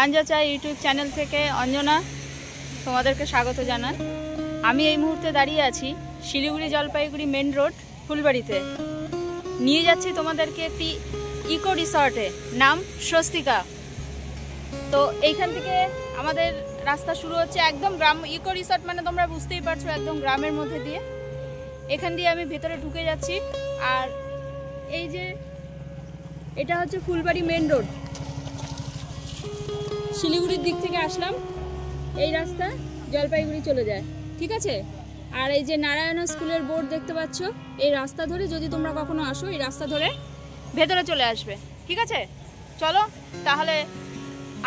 গাঞ্জা চা YouTube channel থেকে অঞ্জনা তোমাদেরকে স্বাগত জানাই। আমি এই মুহূর্তে দাঁড়িয়ে আছি শিলিগুড়ি জলপাইগুড়ি মেন রোড ফুলবাড়িতে। নিয়ে যাচ্ছি তোমাদেরকে একটি ইকো রিসর্টে, নাম স্বস্তিকা। তো এইখান থেকে আমাদের রাস্তা শুরু হচ্ছে একদম গ্রাম। ইকো রিসর্ট মানে তোমরা বুঝতেই পারছো, একদম গ্রামের মধ্যে দিয়ে। এখান দিয়ে আমি ভেতরে ঢুকে যাচ্ছি। আর এই যে এটা হচ্ছে ফুলবাড়ি মেন রোড, শিলিগুড়ির দিক থেকে আসলাম এই রাস্তা জলপাইগুড়ি চলে যায়, ঠিক আছে। আর এই যে নারায়ণা স্কুলের বোর্ড দেখতে পাচ্ছ, এই রাস্তা ধরে যদি তোমরা কখনো আসো এই রাস্তা ধরে ভেতরে চলে আসবে, ঠিক আছে। চলো তাহলে,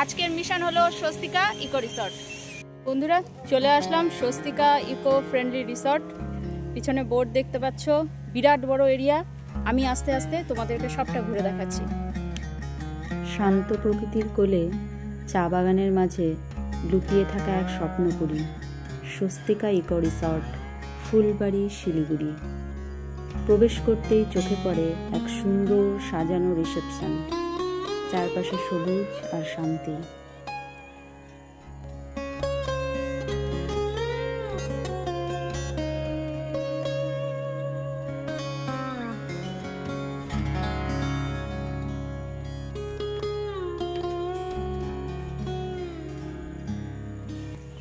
আজকের মিশন হলো স্বস্তিকা ইকো রিসর্ট। বন্ধুরা চলে আসলাম স্বস্তিকা ইকো ফ্রেন্ডলি রিসর্ট। পিছনে বোর্ড দেখতে পাচ্ছ, বিরাট বড় এরিয়া। আমি আস্তে আস্তে তোমাদেরকে সবটা ঘুরে দেখাচ্ছি। শান্ত প্রকৃতির কোলে চা বাগানের মাঝে লুকিয়ে থাকা এক স্বপ্নপুরী, স্বস্তিকা ইকো রিসর্ট, ফুলবাড়ি, শিলিগুড়ি। প্রবেশ করতেই চোখে পড়ে এক সুন্দর সাজানো রিসেপশন, চারপাশে সবুজ আর শান্তি।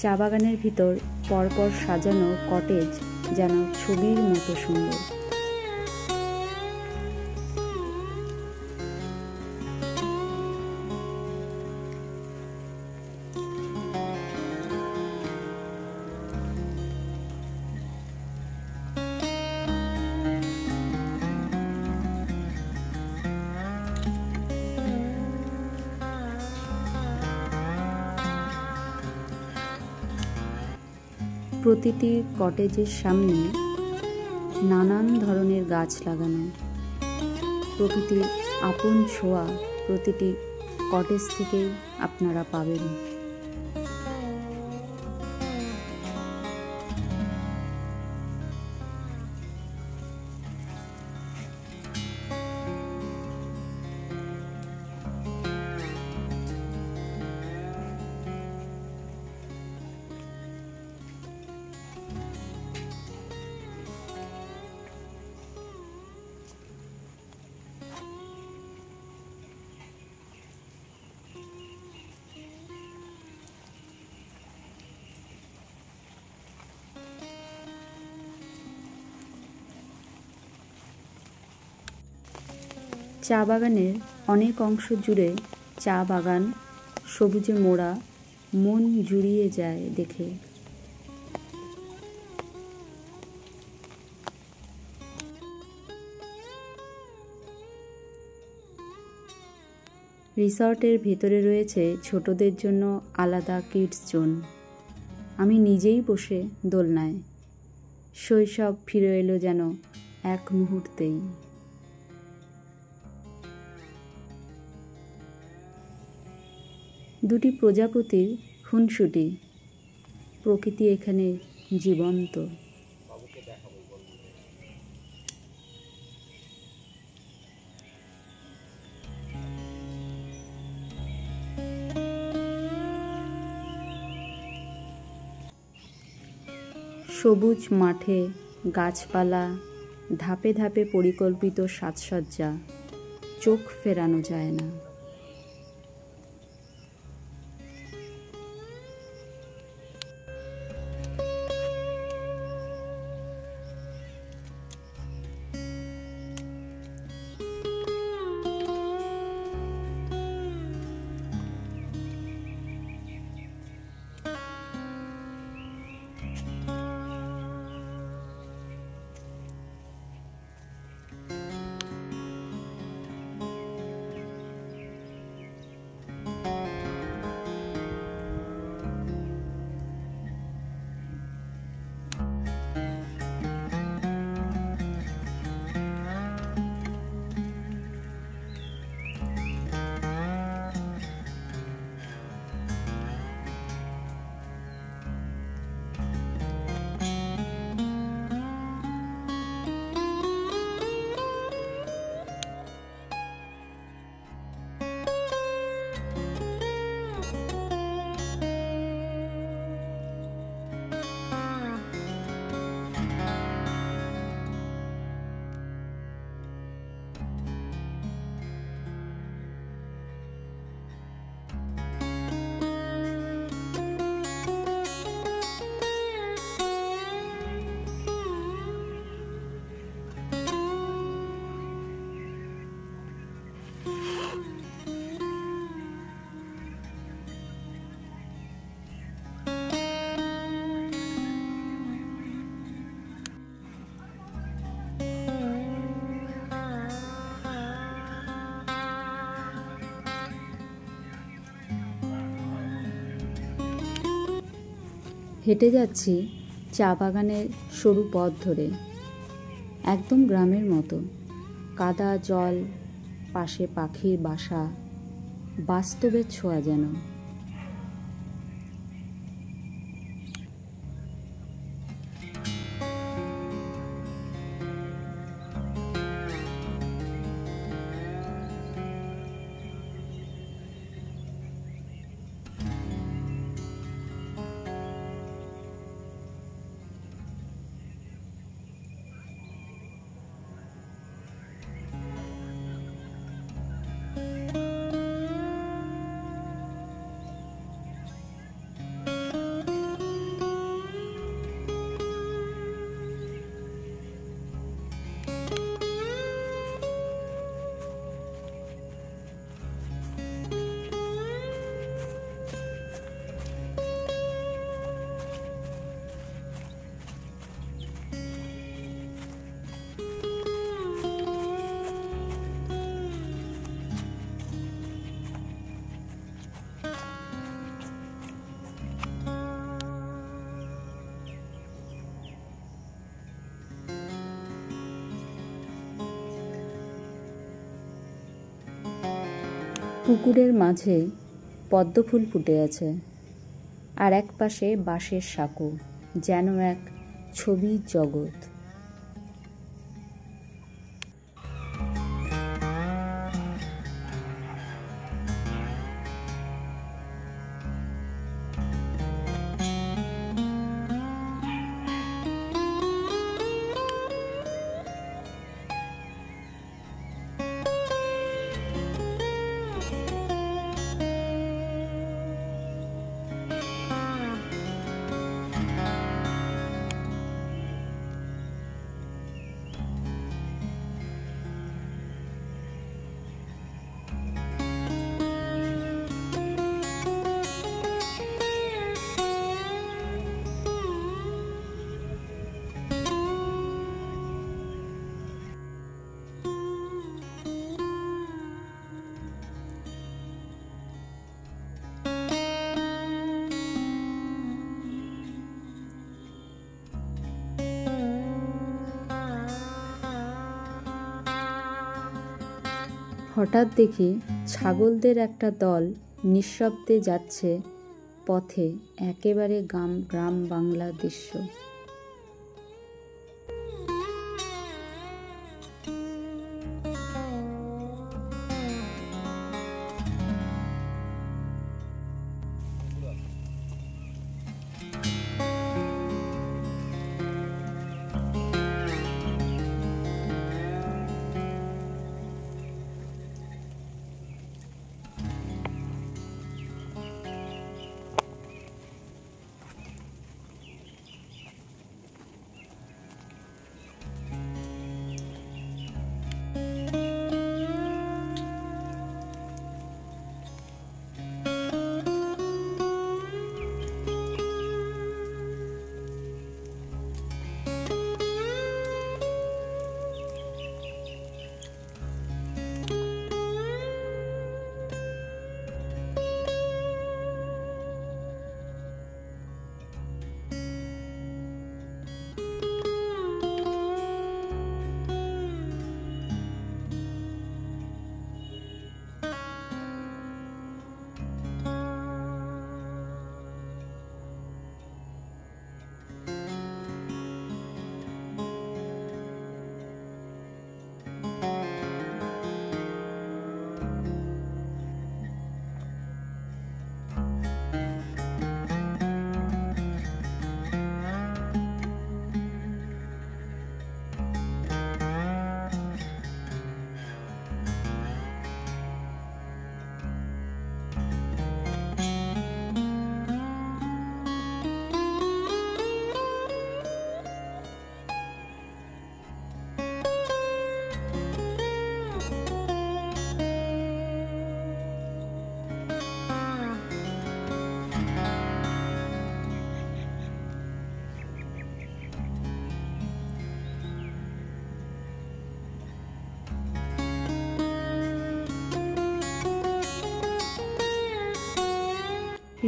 চা বাগানের ভিতর পরপর সাজানো কটেজ যেন ছবির মতো সুন্দর। প্রতিটি কটেজের সামনে নানান ধরনের গাছ লাগানো। প্রকৃতির আপন ছোঁয়া প্রতিটি কটেজ থেকেই আপনারা পাবেন। চা বাগানের অনেক অংশ জুড়ে চা বাগান সবুজে মোড়া, মন জুড়িয়ে যায় দেখে। রিসর্টের ভেতরে রয়েছে ছোটদের জন্য আলাদা কিডস জোন। আমি নিজেই বসে দোলনায়। শৈশব ফিরে এলো যেন এক মুহূর্তেই। দুটি প্রজাপতির খুনসুটি, প্রকৃতি এখানে জীবন্ত। সবুজ মাঠে গাছপালা, ধাপে ধাপে পরিকল্পিত সাজসজ্জা, চোখ ফেরানো যায় না। হেঁটে যাচ্ছি চা বাগানের সরু পথ ধরে, একদম গ্রামের মতো। কাদা, জল, পাশে পাখির বাসা, বাস্তবের ছোঁয়া যেন। পুকুরের মাঝে পদ্মফুল ফুটে আছে, আর এক পাশে বাঁশের সাঁকো, যেন এক ছবির জগৎ। হঠাৎ দেখি ছাগলদের একটা দল নিঃশব্দে যাচ্ছে পথে, একেবারে গ্রাম বাংলা দৃশ্য।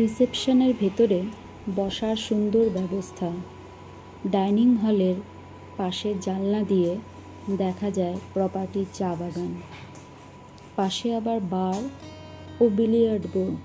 রিসেপশনের ভেতরে বসার সুন্দর ব্যবস্থা। ডাইনিং হলের পাশে জানলা দিয়ে দেখা যায় প্রপার্টির চা বাগান, পাশে আবার বার ও বিলিয়ার্ড বোর্ড।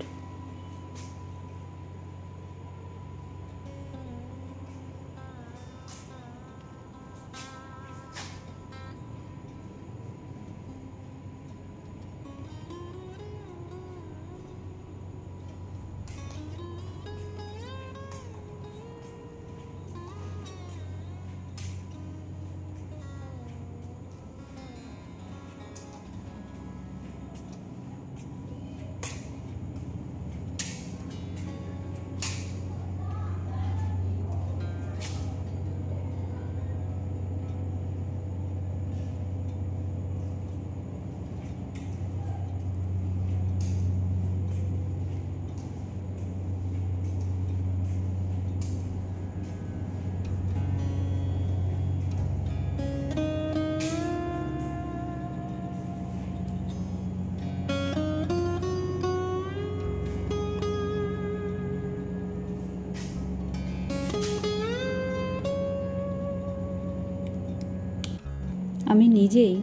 আমি নিজেই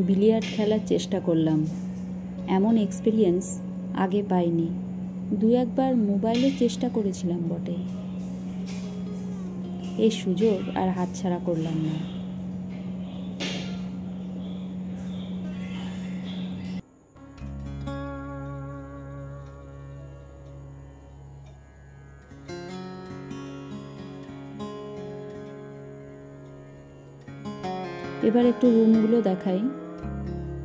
বিলিয়ার্ড খেলার চেষ্টা করলাম। এমন এক্সপিরিয়েন্স আগে পাইনি। দু একবার মোবাইলে চেষ্টা করেছিলাম বটে। এই সুযোগ আর হাতছাড়া করলাম না। এবার একটু রুমগুলো দেখাই।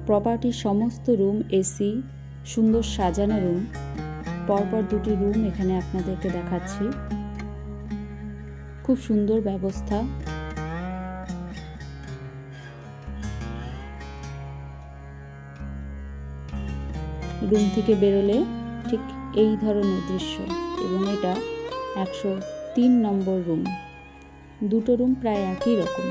প্রপার্টির সমস্ত রুম এসি, সুন্দর সাজানো রুম। পরপর দুটি রুম এখানে আপনাদেরকে দেখাচ্ছি। খুব সুন্দর ব্যবস্থা। রুম থেকে বেরোলে ঠিক এই ধরনের দৃশ্য, এবং এটা 103 নম্বর রুম। দুটো রুম প্রায় একই রকম।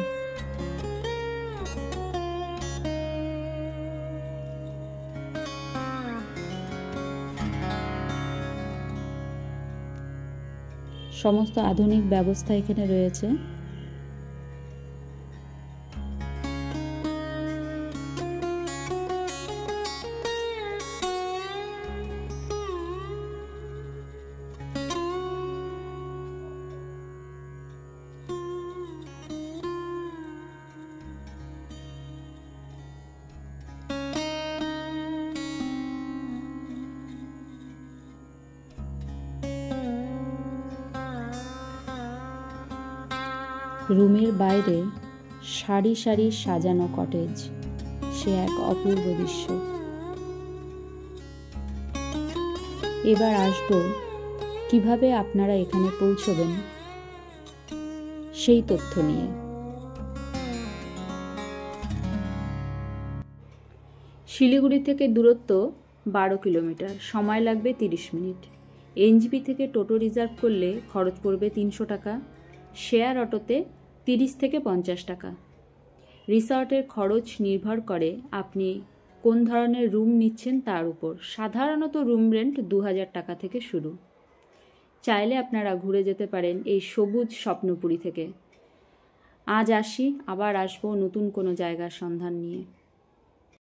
সমস্ত আধুনিক ব্যবস্থা এখানে রয়েছে। রুমের বাইরে সারি সারি সাজানো কটেজ, সে এক অপূর্ব দৃশ্য। এবার আসবো কিভাবে আপনারা এখানে পৌঁছবেন সেই তথ্য নিয়ে। শিলিগুড়ি থেকে দূরত্ব 12 কিলোমিটার, সময় লাগবে 30 মিনিট। এনজিপি থেকে টোটো রিজার্ভ করলে খরচ পড়বে 300 টাকা, শেয়ার অটোতে 30 থেকে 50 টাকা। রিসর্টের খরচ নির্ভর করে আপনি কোন ধরনের রুম নিচ্ছেন তার উপর। সাধারণত রুম রেন্ট 2000 টাকা থেকে শুরু। চাইলে আপনারা ঘুরে যেতে পারেন এই সবুজ স্বপ্নপুরী থেকে। আজ আসি, আবার আসবো নতুন কোনো জায়গার সন্ধান নিয়ে।